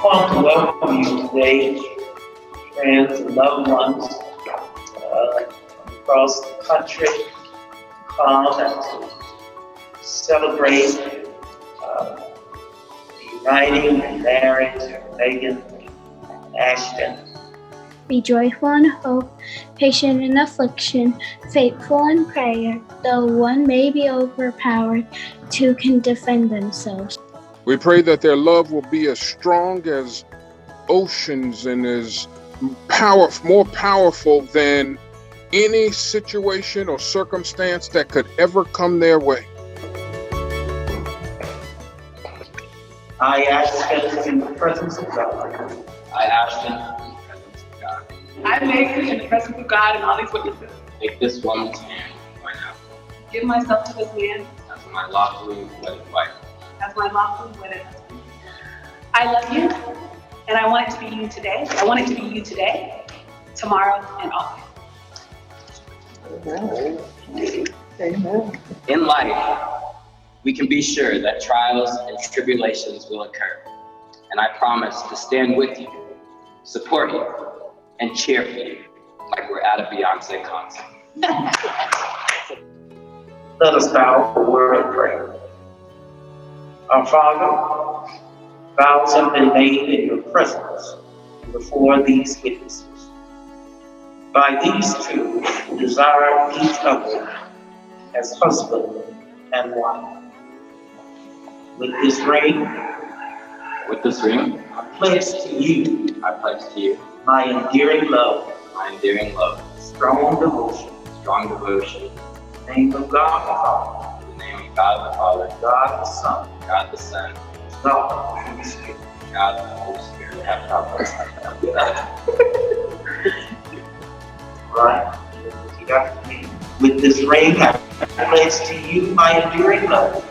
want to welcome you today, friends and loved ones across the country, to come and to celebrate the uniting and marriage of Meagan and Ashton. Be joyful in hope, patient in affliction, faithful in prayer. Though one may be overpowered, two can defend themselves. We pray that their love will be as strong as oceans and as more powerful than any situation or circumstance that could ever come their way. I, Ashton, in the presence of God. I, Ashton, in the presence of God. I, Meagan, in the presence of God and all these witnesses. Take this woman's hand right now. Give myself to this man as my lawfully wedded wife. as my lawfully wedded husband. I love you, and I want it to be you today. I want it to be you today, tomorrow, and always. Amen. In life, we can be sure that trials and tribulations will occur. And I promise to stand with you, support you, and cheer for you like we're at a Beyonce concert. Let us bow for a word of prayer. Our Father, vows have been made in your presence before these witnesses. By these two who desire each other as husband and wife. With this ring, I pledge to you my endearing love, strong devotion, in the name of God the Father, in the name of God the Father, God the Son, God the Son, God the Holy Spirit. God the Holy Spirit. Right? You got me. With this ring, I pledge to you my enduring love,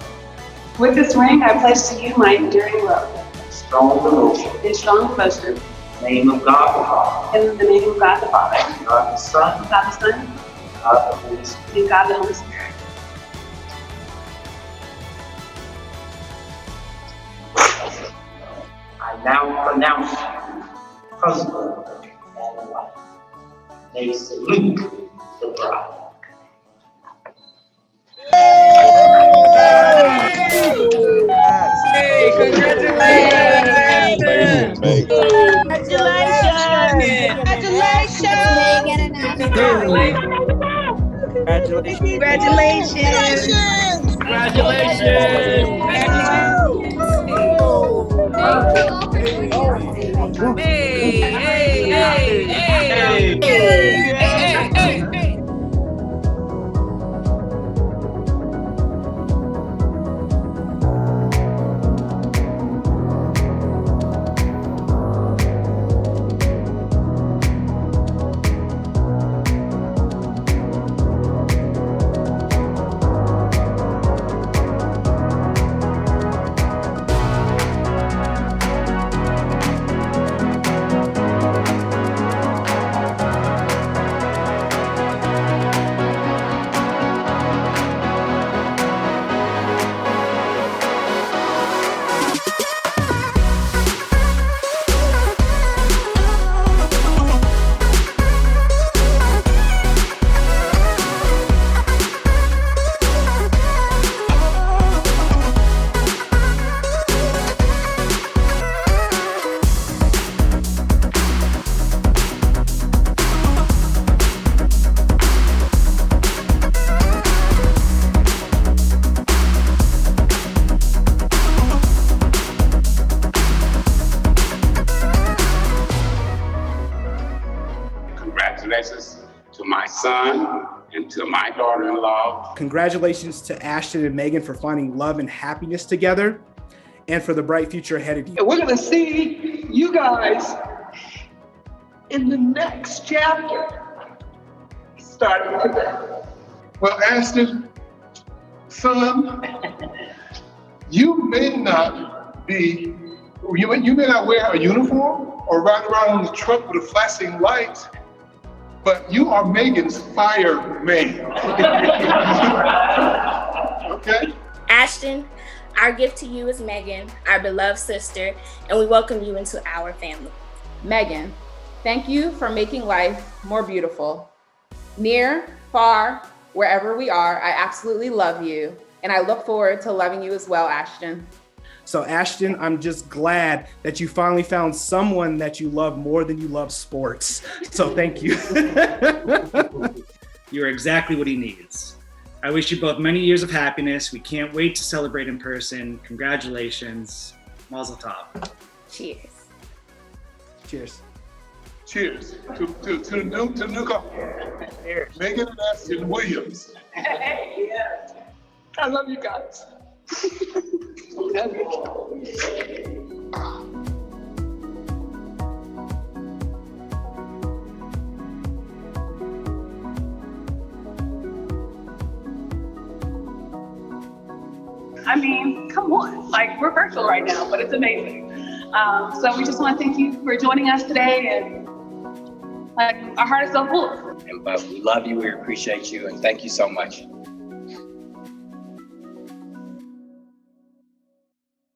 With this ring, I pledge to you my enduring love strong devotion, and strong devotion in the name of God the Father, in the name of God the Father, God the Son, God the Son, God the Holy Spirit. and God the Holy Spirit. I now pronounce you husband and wife. They salute the bride. Hey, congratulations! Congratulations to my son and to my daughter-in-law. Congratulations to Ashton and Meagan for finding love and happiness together and for the bright future ahead of you. And we're gonna see you guys in the next chapter, starting today. Well, Ashton, son, you may not wear a uniform or ride around on the truck with a flashing light, but you are Meagan's fireman. Okay? Ashton, Our gift to you is Meagan, our beloved sister, and we welcome you into our family. Meagan, thank you for making life more beautiful. Near, far, wherever we are, I absolutely love you, and I look forward to loving you as well, Ashton. So Ashton, I'm just glad that you finally found someone that you love more than you love sports. So thank you. You are exactly what he needs. I wish you both many years of happiness. We can't wait to celebrate in person. Congratulations. Mazel tov. Cheers. Cheers. Cheers to the new couple, Meagan and Ashton Williams. Hey, yeah. I love you guys. I mean, come on, like we're virtual right now, but it's amazing. So we just want to thank you for joining us today, and like our heart is so full. But we love you, we appreciate you, and thank you so much.